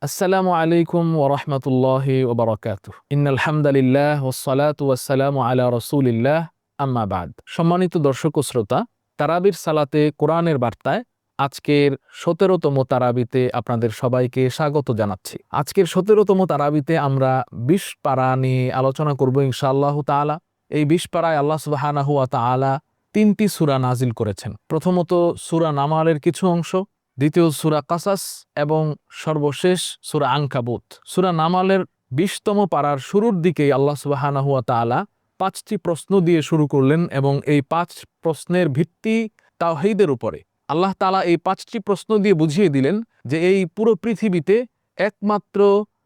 আসসালামু আলাইকুম ওয়া রাহমাতুল্লাহি ওয়া বারাকাতুহু। ইন্নাল হামদালিল্লাহ ওয়াস সালাতু ওয়াস সালামু আলা রাসূলিল্লাহ আম্মা বাদ। সম্মানিত দর্শক ও শ্রোতা, তারাবির সালাতে কোরআনের বার্তায় আজকের ১৭তম তারাবিতে আপনাদের সবাইকে স্বাগত জানাচ্ছি। আজকের ১৭তম তারাবিতে আমরা ২০ পারা নিয়ে আলোচনা করব ইনশাআল্লাহু তাআলা। এই ২০ পারায় আল্লাহ সুবহানাহু ওয়া তাআলা ৩টি সূরা নাজিল করেছেন। প্রথমত সূরা নামালের কিছু অংশ, দ্বিতীয় সূরা কাসাস এবং সর্বশেষ সূরা আনকাবুত। সূরা নামালের ২০তম পারার শুরুর দিকেই আল্লাহ সুবহানাহু ওয়া তাআলা ৫টি প্রশ্ন দিয়ে শুরু করলেন এবং এই ৫ প্রশ্নের ভিত্তি তাওহীদের উপরে। আল্লাহ তাআলা এই ৫টি প্রশ্ন দিয়ে বুঝিয়ে দিলেন যে এই পুরো পৃথিবীতে একমাত্র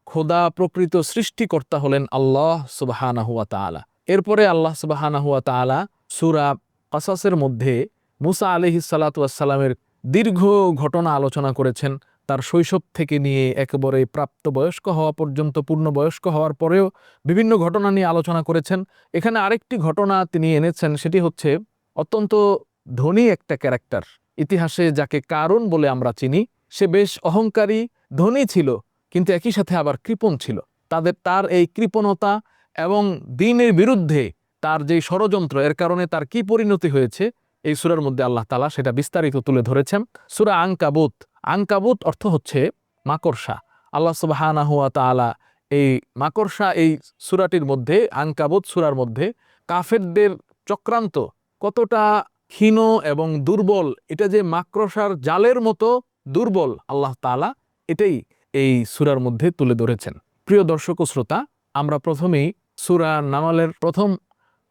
খোদা প্রকৃত সৃষ্টিকর্তা হলেন আল্লাহ সুবহানাহু ওয়া তাআলা। এরপরে আল্লাহ সুবহানাহু ওয়া তাআলা সূরা কাসাসের মধ্যে মুসা আলাইহিস সালাতু ওয়াস সালামের দীর্ঘ ঘটনা আলোচনা করেছেন। তার শৈশব থেকে নিয়ে একেবারে প্রাপ্তবয়স্ক হওয়া পর্যন্ত, পূর্ণবয়স্ক হওয়ার পরেও বিভিন্ন ঘটনা নিয়ে আলোচনা করেছেন। এখানে আরেকটি ঘটনা তিনি এনেছেন, সেটি হচ্ছে অত্যন্ত ধনী একটা ক্যারেক্টার, ইতিহাসে যাকে কারুন বলে আমরা চিনি। সে বেশ অহংকারী, ধনী ছিল, কিন্তু একই সাথে আবার কৃপণ ছিল। তার এই কৃপণতা এবং দ্বীনের বিরুদ্ধে তার যেই ষড়যন্ত্র, এর কারণে তার কি পরিণতি হয়েছে এই সূরার মধ্যে আল্লাহ তাআলা সেটা বিস্তারিত তুলে ধরেছেন। সূরা আনকাবুত। আনকাবুত অর্থ হচ্ছে মাকড়সা। আল্লাহ সুবহানাহু ওয়া তাআলা এই মাকড়সা, এই সূরাটির মধ্যে, আনকাবুত সূরার মধ্যে কাফেরদের চক্রান্ত কতটা ক্ষীণ এবং দুর্বল, এটা যে মাকড়সার জালের মতো দুর্বল, আল্লাহ তাআলা এটাই এই সূরার মধ্যে তুলে ধরেছেন। প্রিয় দর্শক ও শ্রোতা, আমরা প্রথমেই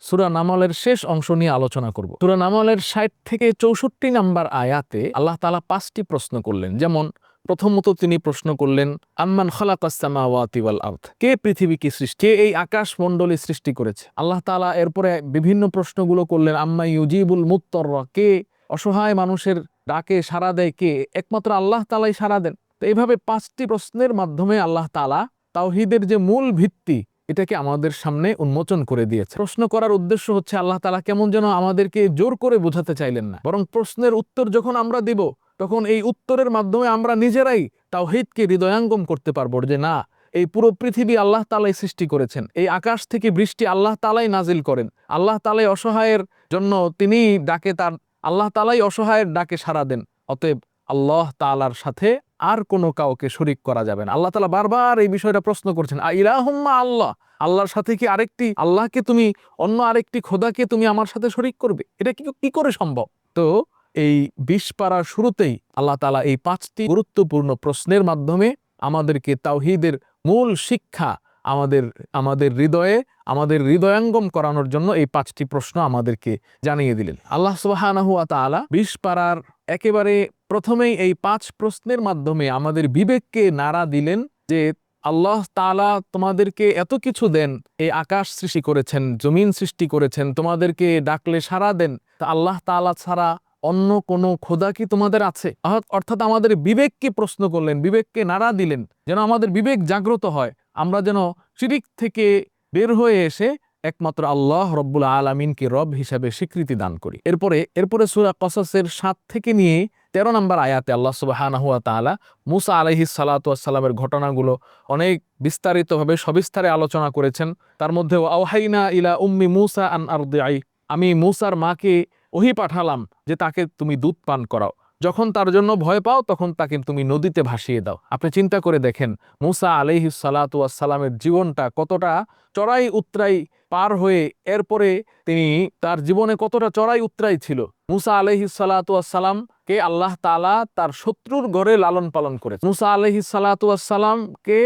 সূরা নামলের শেষ অংশ নিয়ে আলোচনা করব। সূরা নামলের ৬০ থেকে ৬৪ নাম্বার আয়াতে আল্লাহ তাআলা ৫টি প্রশ্ন করলেন। যেমন প্রথমত তিনি প্রশ্ন করলেন, আম্মান খালাকাস সামাওয়াতি ওয়াল আরদ, কে পৃথিবীকে সৃষ্টি, কে এই আকাশ মণ্ডলী সৃষ্টি করেছে। আল্লাহ তাআলা এরপরে বিভিন্ন প্রশ্নগুলো করলেন, আম্মা ইউজিবুল মুত্তাররা, কে অসহায় মানুষের ডাকে সাড়া দেয়, কে, একমাত্র আল্লাহ তাআলাই সাড়া দেন। তো এইভাবে ৫টি প্রশ্নের মাধ্যমে আল্লাহ তাআলা তাওহীদের যে মূল ভিত্তি, এটাকে আমাদের সামনে উন্মোচন করে দিয়েছে। প্রশ্ন করার উদ্দেশ্য হচ্ছে আল্লাহ তাআলা কেমন যেন আমাদেরকে জোর করে বোঝাতে চাইলেন না, বরং প্রশ্নের উত্তর যখন আমরা দিব, তখন এই উত্তরের মাধ্যমে আমরা নিজেরাই তাওহীদকে হৃদয়াঙ্গম করতে পারবো যে না, এই পুরো পৃথিবী আল্লাহ তাআলাই সৃষ্টি করেছেন, এই আকাশ থেকে বৃষ্টি আল্লাহ তাআলাই নাজিল করেন, আল্লাহ তাআলাই অসহায়ের জন্য তিনি ডাকে, আল্লাহ তাআলাই অসহায়ের ডাকে সাড়া দেন। অতএব আল্লাহ তাআলার সাথে আর কোনো কাউকে শরীক করা যাবে না। আল্লাহ তাআলা বারবার এই বিষয়টা প্রশ্ন করছেন, ইলাহুম্মা আল্লাহ, আল্লাহর সাথে কি আরেকটি আল্লাহকে তুমি, অন্য আরেকটি খোদাকে তুমি আমার সাথে শরীক করবে? এটা কি করে সম্ভব? তো এই ২০ পারার শুরুতেই আল্লাহ তাআলা এই ৫টি গুরুত্বপূর্ণ প্রশ্নের মাধ্যমে আমাদেরকে তাওহীদের মূল শিক্ষা আমাদের হৃদয়ে, আমাদের হৃদয়াঙ্গম করানোর জন্য এই ৫টি প্রশ্ন আমাদেরকে জানিয়ে দিলেন। আল্লাহ সুবহানাহু ওয়া তাআলা ২০ পারার একেবারে প্রথমেই এই ৫ প্রশ্নের মাধ্যমে আমাদের বিবেককে নাড়া দিলেন যে আল্লাহ তাআলা তোমাদেরকে এত কিছু দেন, এই আকাশ সৃষ্টি করেছেন, জমিন সৃষ্টি করেছেন, তোমাদেরকে ডাকলে সাড়া দেন, তা আল্লাহ তাআলা ছাড়া অন্য কোনো খোদা কি তোমাদের আছে? অর্থাৎ আমাদের বিবেককে প্রশ্ন করলেন, বিবেককে নাড়া দিলেন, যেন আমাদের বিবেক জাগ্রত হয়, আমরা যেন শিরিক থেকে বের হয়ে এসে একমাত্র আল্লাহ রব্বুল আলামিনকে রব হিসাবে স্বীকৃতি দান করি। এরপরে সূরা কসসের ৭ থেকে নিয়ে ১৩ নম্বর আয়াতে আল্লাহ সুবহানাহু ওয়া তাআলা মুসা আলাইহিস সালাতু ওয়াস সালামের ঘটনাগুলো অনেক বিস্তারিতভাবে সবিস্তারে আলোচনা করেছেন। তার মধ্যে আওহাইনা ইলা উম্মি মুসা আন আরদিআই, আমি মুসার মাকে ওহী পাঠালাম যে তাকে তুমি দুধ পান করাও, যখন তার জন্য ভয় পাও তখন তাকে তুমি নদীতে ভাসিয়ে দাও। আপনি চিন্তা করে দেখেন, মুসা আলাইহিস সালাতু ওয়াস সালামের জীবনটা কতটা চড়াই উতরাই পার হয়ে, এরপরে তিনি তার জীবনে কতটা চড়াই উতরাই ছিল। মুসা আলাইহিস সালাতু ওয়াস সালামকে আল্লাহ তাআলা তার শত্রুর ঘরে লালন পালন করেছেন। মুসা আলাইহিস সালাতু ওয়াস সালামকে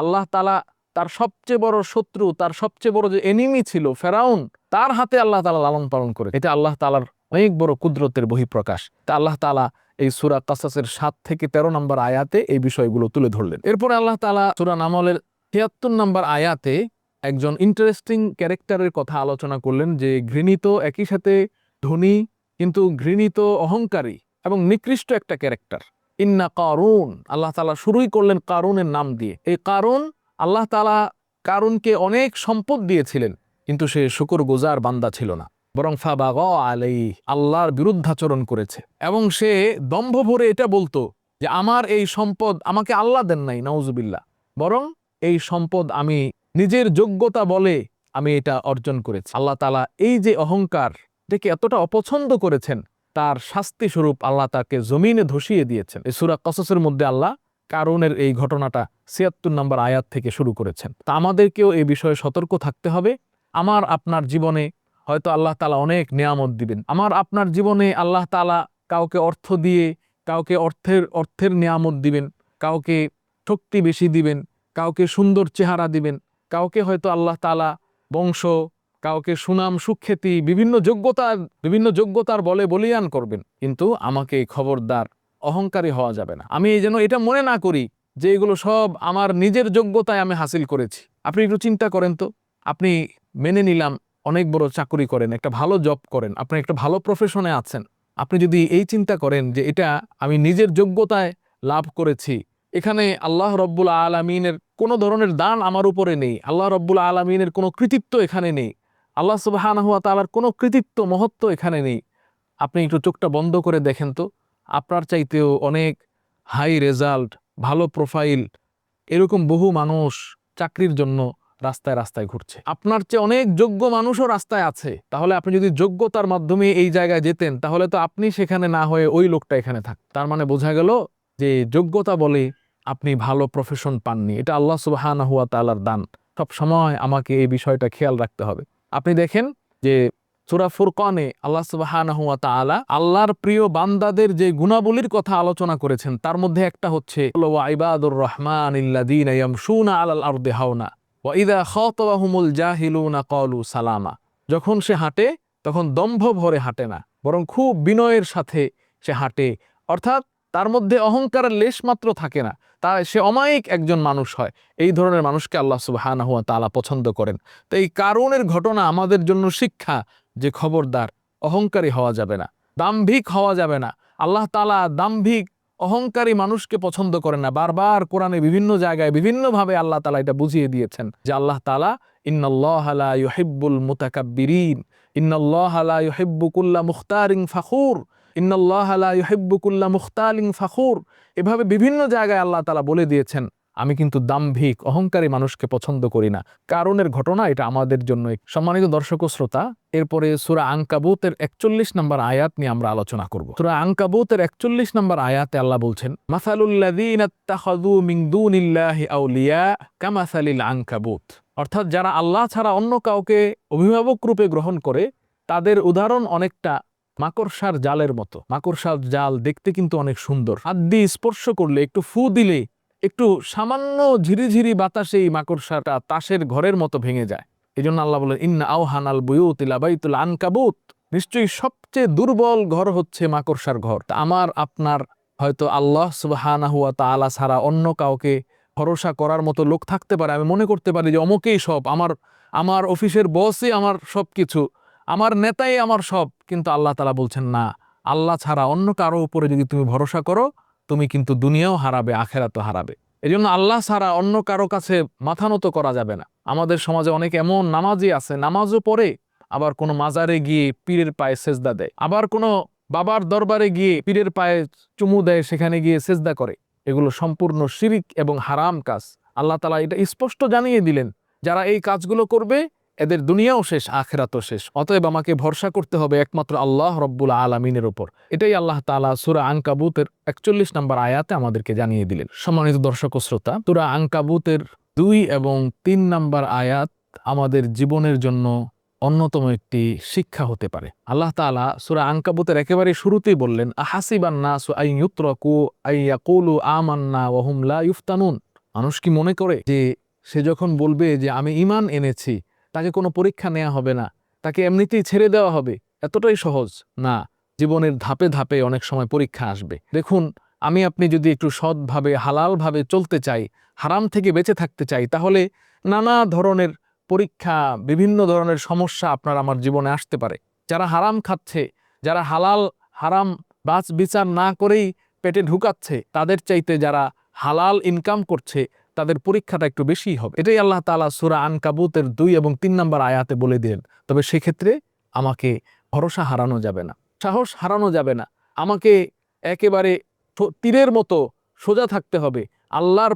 আল্লাহ তাআলা তার সবচেয়ে বড় শত্রু, তার সবচেয়ে বড় যে এনিমি ছিল ফেরাউন, তার হাতে আল্লাহ তাআলা লালন পালন করে। এটা আল্লাহ তাআলার অনেক বড় কুদরতের বহিঃপ্রকাশ। তা আল্লাহ তাআলা এই সূরা কাসাসের ৭ থেকে ১৩ নম্বর আয়াতে এই বিষয়গুলো তুলে ধরলেন। এরপরে আল্লাহ তাআলা সূরা নামলের ৭৩ নম্বর আয়াতে একজন ইন্টারেস্টিং ক্যারেক্টারের কথা আলোচনা করলেন, যে ঘৃণিত, একই সাথে ধনী, কিন্তু ঘৃণিত, অহংকারী এবং নিকৃষ্ট একটা ক্যারেক্টার। ইন্না কারুন, আল্লাহ তাআলা শুরুই করলেন কারুনের নাম দিয়ে। এই কারুন, আল্লাহ তাআলা কারুনকে অনেক সম্পদ দিয়েছিলেন, কিন্তু সে শুকরগুজার বান্দা ছিল না, বরং ফাবাগা আলাইহি, আল্লাহর বিরুদ্ধাচরণ করেছে। এবং সে দম্ভ ভরে এটা বলতো যে আমার এই সম্পদ আমাকে আল্লাহ দেন নাই, নাউজুবিল্লাহ, বরং এই সম্পদ আমি নিজের যোগ্যতা বলে আমি এটা অর্জন করেছি। আল্লাহ তাআলা এই যে অহংকার এটাকে এতটা অপছন্দ করেছেন, তার শাস্তি স্বরূপ আল্লাহ তাকে জমিনে ধসিয়ে দিয়েছেন। এই সূরা কসসের মধ্যে আল্লাহ কারুনের এই ঘটনাটা ৭৬ নম্বর আয়াত থেকে শুরু করেছেন। তা আমাদেরকেও এই বিষয়ে সতর্ক থাকতে হবে। আমার আপনার জীবনে হয়তো আল্লাহ তাআলা অনেক নিয়ামত দিবেন। আমার আপনার জীবনে আল্লাহ তাআলা কাউকে অর্থ দিয়ে, কাউকে অর্থের নিয়ামত দিবেন, কাউকে শক্তি বেশি দিবেন, কাউকে সুন্দর চেহারা দিবেন, কাউকে হয়তো আল্লাহ তাআলা বংশ, কাউকে সুনাম সুখ্যাতি, বিভিন্ন যোগ্যতার বলে বলিয়ান করবেন। কিন্তু আমাকে খবরদার অহংকারী হওয়া যাবে না। আমি যেন এটা মনে না করি যে এগুলো সব আমার নিজের যোগ্যতায় আমি হাসিল করেছি। আপনি একটু চিন্তা করেন তো, আপনি মেনে নিলাম অনেক বড় চাকরি করেন, একটা ভালো জব করেন, আপনি একটা ভালো প্রফেশনে আছেন। আপনি যদি এই চিন্তা করেন যে এটা আমি নিজের যোগ্যতায় লাভ করেছি, এখানে আল্লাহ রব্বুল আলামিনের কোনো ধরনের দান আমার উপরে নেই, আল্লাহ রব্বুল আলামিনের কোনো কৃতিত্ব এখানে নেই, আল্লাহ সুবহানাহু ওয়া তাআলার কোনো কৃতিত্ব মহত্ব এখানে নেই, আপনি একটু চোখটা বন্ধ করে দেখেন তো, আপনার চাইতেও অনেক হাই রেজাল্ট, ভালো প্রোফাইল, এরকম বহু মানুষ চাকরির জন্য রাস্তায় রাস্তায় ঘুরছে। আপনার চেয়ে অনেক যোগ্য মানুষও রাস্তায় আছে। তাহলে আপনি যদি যোগ্যতার মাধ্যমে এই জায়গায় যেতেন, তাহলে তো আপনি সেখানে না হয়ে ওই লোকটা এখানে থাক। তার মানে বোঝা গেল যে যোগ্যতা বলে আপনি ভালো প্রফেশন পাননি, এটা আল্লাহ সুবহানাহু ওয়া তাআলার দান। সব সময় আমাকে এই বিষয়টা খেয়াল রাখতে হবে। আপনি দেখেন যে সূরা ফুরকানে আল্লাহ সুবহানাহু ওয়া তাআলা আল্লাহর প্রিয় বান্দাদের যে গুণাবলীর কথা আলোচনা করেছেন, তার মধ্যে একটা হচ্ছে ওয়া ইবাদুর রহমানিল্লাযীনা ইয়ামশুনা আলাল আরদি হাওনা ওয়া ইযা খাতাবাহুমুল জাহিলুনা ক্বালু সালামা। যখন সে হাঁটে তখন দম্ভ ভরে হাঁটে না, বরং খুব বিনয়ের সাথে সে হাঁটে। অর্থাৎ তার মধ্যে অহংকারের লেশ মাত্র থাকে না, সে অমায়িক একজন মানুষ হয়। এই ধরনের মানুষকে আল্লাহ সুবহানাহু ওয়া তাআলা পছন্দ করেন। তো এই কারুনের ঘটনা আমাদের জন্য শিক্ষা যে খবরদার অহংকারী হওয়া যাবে না, দাম্ভিক হওয়া যাবে না। আল্লাহ তাআলা দাম্ভিক অহংকারী মানুষকে পছন্দ করেন না। বারবার কোরআনে বিভিন্ন জায়গায় বিভিন্নভাবে আল্লাহ তাআলা এটা বুঝিয়ে দিয়েছেন যে আল্লাহ তাআলা ইন্নাল্লাহা লা ইউহিব্বুল মুতাকাব্বিরিন, ইন্নাল্লাহা লা ইউহিব্বু কুল্লা মুখতারিন ফাখুর, ইন্নাল্লাহা লা ইউহিব্বু কুল্লা মুখতালিন ফাখুর। এভাবে বিভিন্ন জায়গায় আল্লাহ তাআলা বলে দিয়েছেন আমি কিন্তু দাম্ভিক অহংকারী মানুষকে পছন্দ করি না। কারণের ঘটনা এটা আমাদের জন্য। সম্মানিত দর্শক ও শ্রোতা, এরপরে সূরা আনকাবুতের ৪১ নম্বর আয়াত নিয়ে আমরা আলোচনা করব। সূরা আনকাবুতের ৪১ নম্বর আয়াতে আল্লাহ বলছেন মাসালুল লাযীনা ইত্তাখাযু মিন দুনিল্লাহি আউলিয়া কামাসালিল আনকাবুত। অর্থাৎ যারা আল্লাহ ছাড়া অন্য কাউকে অভিভাবক রূপে গ্রহণ করে, তাদের উদাহরণ অনেকটা মাকড়সার জালের মতো। মাকড়সার জাল দেখতে কিন্তু অনেক সুন্দর, হাত দিয়ে স্পর্শ করলে, একটু ফু দিলে, একটু সামান্য ঝিরিঝিরি বাতাসে এই মাকড়সাটা তাসের ঘরের মতো ভেঙে যায়। এই জন্য আল্লাহ বলেন ইন্না আওহানাল বুয়ুতি লাবাইতুল আনকাবুত, নিশ্চয়ই সবচেয়ে দুর্বল ঘর হচ্ছে মাকড়সার ঘর। তা আমার আপনার হয়তো আল্লাহ সুবহানাহু ওয়া তাআলা ছাড়া অন্য কাউকে ভরসা করার মতো লোক থাকতে পারে। আমি মনে করতে পারি যে অমুকেই সব, আমার অফিসের বসই আমার সব কিছু, আমার নেতাই আমার সব। কিন্তু আল্লাহ তাআলা বলছেন না, আল্লাহ ছাড়া অন্য কারো উপরে যদি তুমি ভরসা করো, তুমি কিন্তু দুনিয়াও হারাবে, আখেরাতও হারাবে। এই জন্য আল্লাহ ছাড়া অন্য কারো কাছে মাথা নত করা যাবে না। আমাদের সমাজে অনেক এমন নামাজি আছে, নামাজও পড়ে, আবার কোনো মাজারে গিয়ে পীরের পায়ে সেজদা দেয়, আবার কোনো বাবার দরবারে গিয়ে পীরের পায়ে চুমু দেয়, সেখানে গিয়ে সেজদা করে। এগুলো সম্পূর্ণ শিরিক এবং হারাম কাজ। আল্লাহ তাআলা এটা স্পষ্ট জানিয়ে দিলেন, যারা এই কাজগুলো করবে এদের দুনিয়াও শেষ, আখিরাতও শেষ। অতএব আমাকে ভরসা করতে হবে একমাত্র আল্লাহ রব্বুল আলামিনের উপর। এটাই আল্লাহ তাআলা সূরা আনকাবুতের ৪১ নম্বর আয়াতে আমাদেরকে জানিয়ে দিলেন। সম্মানিত দর্শক ও শ্রোতা, সূরা আনকাবুতের ২ এবং ৩ নম্বর আয়াত আমাদের জীবনের জন্য অন্যতম একটি শিক্ষা হতে পারে। আল্লাহ তাআলা সূরা আনকাবুতের একেবারে শুরুতেই বললেন আহাসিবান নাসু আন ইউতরাকু আন ইয়াকুলু আমান্না ওয়া হুম লা ইফতানুন। মানুষ কি মনে করে যে সে যখন বলবে যে আমি ঈমান এনেছি, তাকে কোনো পরীক্ষা নেওয়া হবে না, তাকে এমনিতেই ছেড়ে দেওয়া হবে? এতটাই সহজ না। জীবনের ধাপে ধাপে অনেক সময় পরীক্ষা আসবে। দেখুন, আমি আপনি যদি একটু সৎভাবে হালালভাবে চলতে চাই, হারাম থেকে বেঁচে থাকতে চাই, তাহলে নানা ধরনের পরীক্ষা, বিভিন্ন ধরনের সমস্যা আপনার আমার জীবনে আসতে পারে। যারা হারাম খাচ্ছে, যারা হারাম বাছ বিচার না করেই পেটে ঢুকাচ্ছে, তাদের চাইতে যারা হালাল ইনকাম করছে তাদের পরীক্ষাটা একটু বেশিই হবে। এটাই আল্লাহ তাআলা সূরা আনকাবুতের ২ এবং ৩ নম্বর আয়াতে বলে দিলেন। তবে সেক্ষেত্রে আমাকে ভরসা হারানো যাবে না, সাহস হারানো যাবে না। আমাকে একেবারে তীরের মতো সোজা থাকতে হবে, আল্লাহর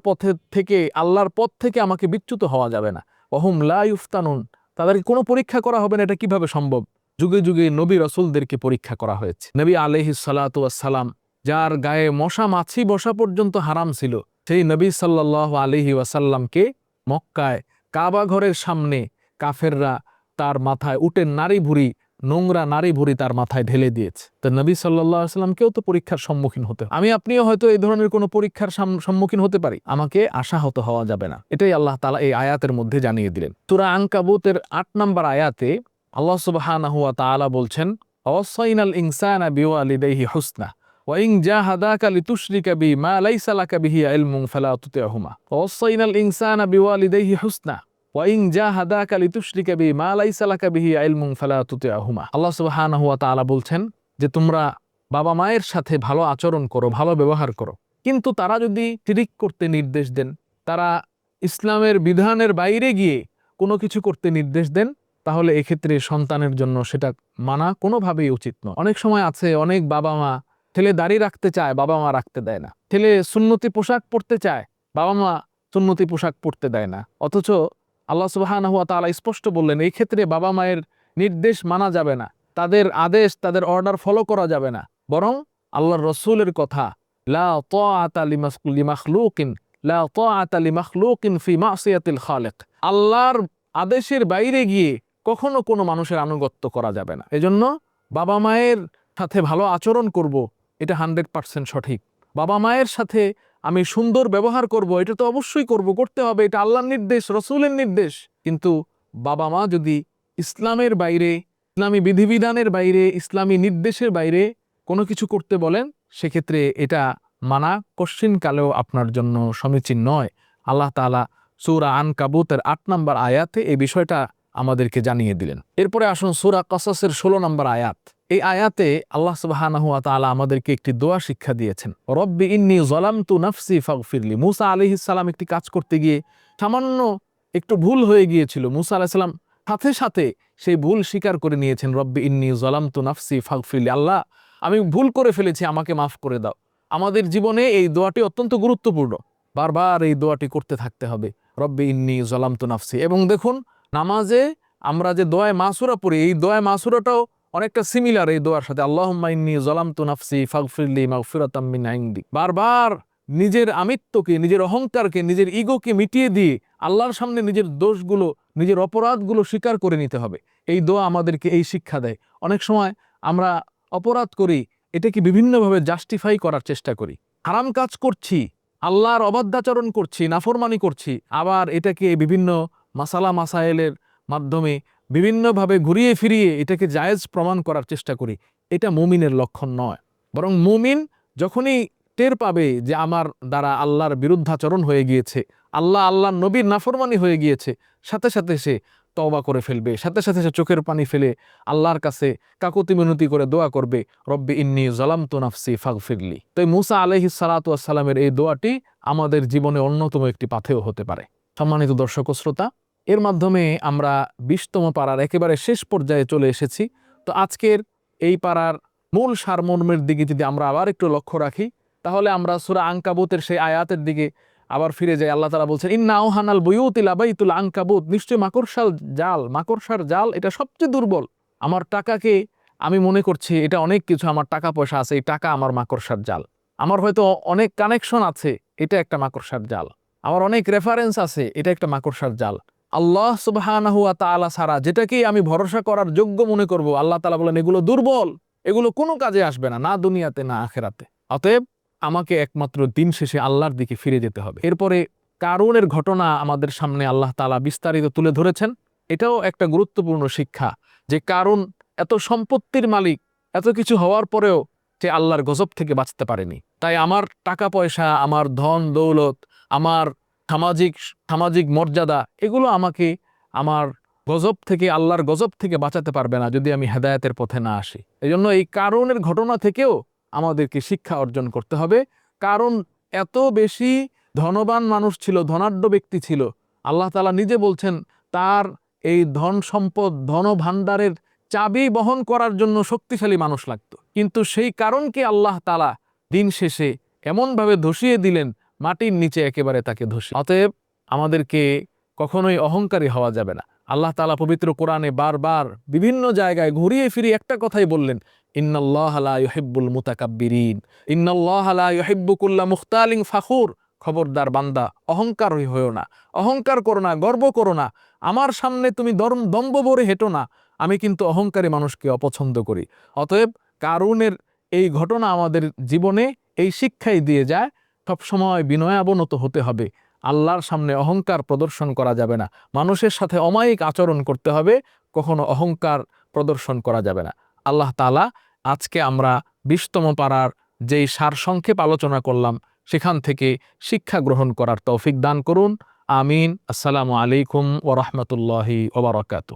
পথ থেকে আমাকে বিচ্যুত হওয়া যাবে না। ওহুম লা ইফতানুন, তাদেরকে কোনো পরীক্ষা করা হবে না। এটা কিভাবে সম্ভব? যুগে যুগে নবী রাসূলদেরকে পরীক্ষা করা হয়েছে। নবী আলাইহিস সালাতু ওয়াস সালাম, যার গায়ে মশা মাছি বসা পর্যন্ত হারাম ছিল, সেই নবী সাল্লাল্লাহু আলাইহি ওয়াসাল্লামকে মক্কায় কাবা ঘরের সামনে কাফেররা তার মাথায় উটের নারী ভুঁড়ি, নোংরা নারী ভুঁড়ি তার মাথায় ঢেলে দিয়েছে। তো নবী সাল্লাল্লাহু আলাইহি ওয়াসাল্লামকেও তো পরীক্ষার সম্মুখীন হতে হয়। আমি আপনিও হয়তো এই ধরনের কোনো পরীক্ষার সম্মুখীন হতে পারি। আমাকে আশাহত হওয়া যাবে না। এটাই আল্লাহ তাআলা এই আয়াতের মধ্যে জানিয়ে দিলেন। সূরা আনকাবুতের ৮ নম্বর আয়াতে আল্লাহ সুবহানাহু ওয়া তাআলা বলছেন, ওয়াসাইনাল ইনসানা বিওয়ালিদাইহি হুসনা ওয়া ইন জাহাদাকা লিতুশরিকা বি মা লাইসা লাকা বিহি ইলমুন ফালা তুতি'হুমা ওয়াসাইনাল ইনসানা বিওয়ালিদাইহি হুসনা ওয়া ইন জাহাদাকা লিতুশরিকা বি মা লাইসা লাকা বিহি ইলমুন ফালা তুতি'হুমা। আল্লাহ সুবহানাহু ওয়া তাআলা বলছেন যে তোমরা বাবা মায়ের সাথে ভালো আচরণ করো, ভালো ব্যবহার করো, কিন্তু তারা যদি শিরক করতে নির্দেশ দেন, তারা ইসলামের বিধানের বাইরে গিয়ে কোনো কিছু করতে নির্দেশ দেন, তাহলে এক্ষেত্রে সন্তানের জন্য সেটা মানা কোনোভাবেই উচিত নয়। অনেক সময় আছে, অনেক বাবা মা, ছেলে দাড়ি রাখতে চায়, বাবা মা রাখতে দেয় না। ছেলে সুন্নতি পোশাক পরতে চায়, বাবা মা সুন্নতি পোশাক পরতে দেয় না। অথচ আল্লাহ সুবহানাহু ওয়া তাআলা স্পষ্ট বললেন, এই ক্ষেত্রে বাবা মায়ের নির্দেশ মানা যাবে না, তাদের আদেশ, তাদের অর্ডার ফলো করা যাবে না। বরং আল্লাহর রসুলের কথা, লা তাআতা লিমাখলুকিন লা তাআতা লিমাখলুকিন ফি মাসিয়াতিল খালিক, আল্লাহর আদেশের বাইরে গিয়ে কখনো কোনো মানুষের আনুগত্য করা যাবে না। এজন্য বাবা মায়ের সাথে ভালো আচরণ করব, এটা 100% সঠিক। বাবা মায়ের সাথে আমি সুন্দর ব্যবহার করব, এটা তো অবশ্যই করতে হবে, এটা আল্লাহর নির্দেশ, রসুলের নির্দেশ। কিন্তু বাবা মা যদি ইসলামের বাইরে, ইসলামী বিধিবিধানের বাইরে, ইসলামী নির্দেশের বাইরে কোনো কিছু করতে বলেন, সেক্ষেত্রে এটা মানা কশ্চিনকালেও আপনার জন্য সমীচীন নয়। আল্লাহ তাআলা সূরা আনকাবুতের ৮ নম্বর আয়াতে এই বিষয়টা আমাদেরকে জানিয়ে দিলেন। এরপরে আসুন সূরা কসসের ১৬ নম্বর আয়াত। এই আয়াতে আল্লাহ সুবহানাহু ওয়া তাআলা আমাদেরকে একটি দোয়া শিক্ষা দিয়েছেন, রব্বি ইন্নী যালামতু নাফসি ফাগফিরলি। মূসা আলাইহিস সালাম একটি কাজ করতে গিয়ে সামান্য একটু ভুল হয়ে গিয়েছিল। মূসা আলাইহিস সালাম সাথে সাথে সেই ভুল স্বীকার করে নিয়েছেন, রব্বি ইন্নী যালামতু নাফসি ফাগফিরলি, আল্লাহ আমি ভুল করে ফেলেছি, আমাকে মাফ করে দাও। আমাদের জীবনে এই দোয়াটি অত্যন্ত গুরুত্বপূর্ণ, বারবার এই দোয়াটি করতে থাকতে হবে, রব্বি ইন্নী যালামতু নাফসি। এবং দেখুন, নামাজে আমরা যে দোয়ায়ে মাসুরা পড়ি, এই দোয়ায়ে মাসুরাটাও অনেকটা সিমিলার এই দোয়ার সাথে, আল্লাহুম্মা ইন্নী যালামতু নাফসি ফাগফিরলি মাগফিরাতাম মিন ইনদিক। বারবার নিজের আমিত্বকে, নিজের অহংকারকে, নিজের ইগোকে মিটিয়ে দিয়ে আল্লাহর সামনে নিজের দোষগুলো, নিজের অপরাধগুলো স্বীকার করে নিতে হবে। এই দোয়া আমাদেরকে এই শিক্ষা দেয়। অনেক সময় আমরা অপরাধ করি, এটাকে বিভিন্নভাবে জাস্টিফাই করার চেষ্টা করি। হারাম কাজ করছি, আল্লাহর অবাধ্যাচরণ করছি, নাফরমানি করছি, আবার এটাকে বিভিন্ন মাসালা মাসায়েলের মাধ্যমে বিভিন্নভাবে ঘুরিয়ে ফিরিয়ে এটাকে জায়েজ প্রমাণ করার চেষ্টা করি। এটা মুমিনের লক্ষণ নয়। বরং মুমিন যখনই টের পাবে যে আমার দ্বারা আল্লাহর বিরুদ্ধাচরণ হয়ে গিয়েছে, আল্লাহর নবীর নাফরমানি হয়ে গিয়েছে, সাথে সাথে সে তওবা করে ফেলবে, সাথে সাথে সে চোখের পানি ফেলে আল্লাহর কাছে কাকুতি মিনতি করে দোয়া করবে, রব্বি ইন্নী যালামতু নাফসি ফাগফিরলি। তো মূসা আলাইহিস সালাতু ওয়াস সালামের এই দোয়াটি আমাদের জীবনে অন্যতম একটি পাথেয় হতে পারে। সম্মানিত দর্শক ও শ্রোতা, এর মাধ্যমে আমরা ২০তম পারার একেবারে শেষ পর্যায়ে চলে এসেছি। তো আজকের এই পারার মূল সারমর্মের দিকে যদি আমরা আবার একটু লক্ষ্য রাখি, তাহলে আমরা সূরা আনকাবুতের সেই আয়াতের দিকে আবার ফিরে যাই। আল্লাহ তাআলা বলছেন, ইন্না আওহানাল বুয়ুতি লাবাইতুল আনকাবুত, নিশ্চয় মাকড়সার জাল এটা সবচেয়ে দুর্বল। আমার টাকাকে আমি মনে করছি এটা অনেক কিছু, আমার টাকা পয়সা আছে, এই টাকা আমার মাকড়সার জাল। আমার হয়তো অনেক কানেকশন আছে, এটা একটা মাকড়সার জাল। আমার অনেক রেফারেন্স আছে, এটা একটা মাকড়সার জাল। আল্লাহ সুবহানাহু ওয়া তাআলা ছাড়া যেটাকেই আমি ভরসা করার যোগ্য মনে করব, আল্লাহ তাআলা বলেন এগুলো দুর্বল, এগুলো কোনো কাজে আসবে না, না দুনিয়াতে না আখিরাতে। অতএব আমাকে একমাত্র দিন শেষে আল্লাহর দিকে ফিরে যেতে হবে। এরপরে কারুনের ঘটনা আমাদের সামনে আল্লাহ তাআলা বিস্তারিত তুলে ধরেছেন। এটাও একটা গুরুত্বপূর্ণ শিক্ষা যে কারুন এত সম্পত্তির মালিক, এত কিছু হওয়ার পরেও সে আল্লাহর গজব থেকে বাঁচতে পারেনি। তাই আমার টাকা পয়সা, আমার ধন দৌলত, আমার সামাজিক মর্যাদা, এগুলো আমাকে আমার গজব থেকে, আল্লাহর গজব থেকে বাঁচাতে পারবে না যদি আমি হেদায়েতের পথে না আসি। এজন্য এই কারুনের ঘটনা থেকেও আমাদেরকে শিক্ষা অর্জন করতে হবে। কারণ এত বেশি ধনবান মানুষ ছিল, ধনাঢ্য ব্যক্তি ছিল, আল্লাহ তাআলা নিজে বলছেন তার এই ধন সম্পদ, ধন ভাণ্ডারের চাবি বহন করার জন্য শক্তিশালী মানুষ লাগতো। কিন্তু সেই কারণকে আল্লাহ তাআলা দিন শেষে এমনভাবে ধসিয়ে দিলেন মাটির নিচে একেবারে তাকে ধসিয়ে। অতএব আমাদেরকে কখনোই অহংকারী হওয়া যাবে না। আল্লাহ তাআলা পবিত্র কোরআনে বারবার বিভিন্ন জায়গায় ঘুরিয়ে ফিরিয়ে একটা কথাই বললেন, ইন্নাল্লাহা লা ইউহিব্বুল মুতাকাব্বিরিন, ইন্নাল্লাহা লা ইউহিব্বু কুল্লা মুখতালিন ফাখুর। খবরদার বান্দা, অহংকারী হইও না, অহংকার করো না, গর্ব করো না। আমার সামনে তুমি দম্ভ ভরে হেঁটো না। আমি কিন্তু অহংকারী মানুষকে অপছন্দ করি। অতএব কারুনের এই ঘটনা আমাদের জীবনে এই শিক্ষাই দিয়ে যায়, সবসময় বিনয়াবনত হতে হবে। আল্লাহর সামনে অহংকার প্রদর্শন করা যাবে না। মানুষের সাথে অমায়িক আচরণ করতে হবে, কখনো অহংকার প্রদর্শন করা যাবে না। আল্লাহ তাআলা আজকে আমরা 20তম পারার যেই সারসংক্ষেপ আলোচনা করলাম সেখান থেকে শিক্ষা গ্রহণ করার তৌফিক দান করুন। আমিন। আসসালামু আলাইকুম ওয়া রাহমাতুল্লাহি ওয়া বারাকাতুহু।